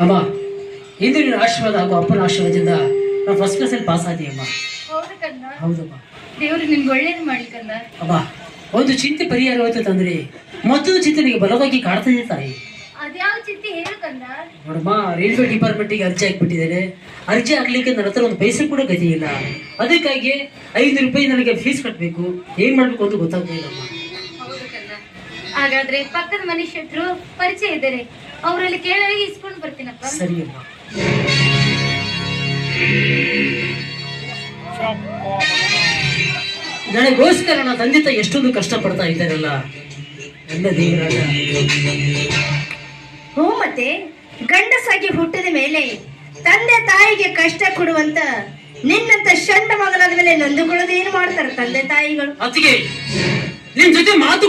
ಅಮ್ಮ, ಇಂದು ನಿನ್ನ ಆಶೀರ್ವಾದ ಹಾಗೂ ಅಪ್ಪನ ಆಶೀರ್ವಾದದಿಂದ ನಾವು ಫಸ್ಟ್ ಕ್ಲಾಸಲ್ಲಿ ಪಾಸ್ ಆದೀಯಮ್ಮ. ಹೌದಮ್ಮ. ದೇವ್ರು ನಿನ್ಗೆ ಒಳ್ಳೇದು ಮಾಡ್ಲಿ ಕಂದ. ಅಮ್ಮ, ಒಂದು ಚಿಂತೆ ಪರಿಹಾರ ಹೋಯ್ತು ತಂದ್ರೆ ಮತ್ತೊಂದು ಚಿಂತೆ ನಿಮಗೆ ಬಲವಾಗಿ ಕಾಡ್ತಾ ಇದೆ ತಾಯಿ. ಅದ್ಯಾವ ಚಿಂತೆ ಹೇಳು ಕಂದ. ನೋಡಮ್ಮ, ರೈಲ್ವೆ ಡಿಪಾರ್ಟ್ಮೆಂಟಿಗೆ ಅರ್ಜಿ ಹಾಕ್ಬಿಟ್ಟಿದ್ದೇನೆ. ಅರ್ಜಿ ಹಾಕ್ಲಿಕ್ಕೆ ನನ್ನ ಹತ್ರ ಒಂದು ಪೈಸೆ ಕೂಡ ಗತಿ ಇಲ್ಲ. ಅದಕ್ಕಾಗಿ 500 ರೂಪಾಯಿ ನನಗೆ ಫೀಸ್ ಕಟ್ಟಬೇಕು. ಏನ್ ಮಾಡ್ಬೇಕು ಅಂತ ಗೊತ್ತಾಗ್ತಾ ಇಲ್ಲಮ್ಮ. ಹೌದು ಕಂದ. ಹಾಗಾದ್ರೆ ಪಕ್ಕದ ಮನೆ ಶೆಟ್ರು ಪರಿಚಯ ಇದ್ದಾರೆ, ಅವರಲ್ಲಿ ಕೇಳಿ ಇಸ್ಕೊಂಡು ಬರ್ತೀನಪ್ಪ. ಸರಿ ಅಮ್ಮ. ನನಗೋಸ್ಕರ ನನ್ನ ತಂದೆ ತಾಯಿ ಎಷ್ಟೊಂದು ಕಷ್ಟ ಪಡ್ತಾ ಇದ್ದಾರಲ್ಲ, ಎಲ್ಲ ದೇವರಾಗ. ಹ್ಞೂ, ಮತ್ತೆ ಗಂಡಸಾಗಿ ಹುಟ್ಟಿದ ಮೇಲೆ ತಂದೆ ತಾಯಿಗೆ ಕಷ್ಟ ಕೊಡುವಂತ ನಿನ್ನಂತ ಷಂಡ ಮಗನಾದ ಮೇಲೆ ನೊಂದುಕೊಳ್ಳೋದು ಏನು ಮಾಡ್ತಾರೆ ತಂದೆ ತಾಯಿಗಳು? ಅತ್ತಿಗೆ, ನಿಮ್ ಜೊತೆ ಮಾತು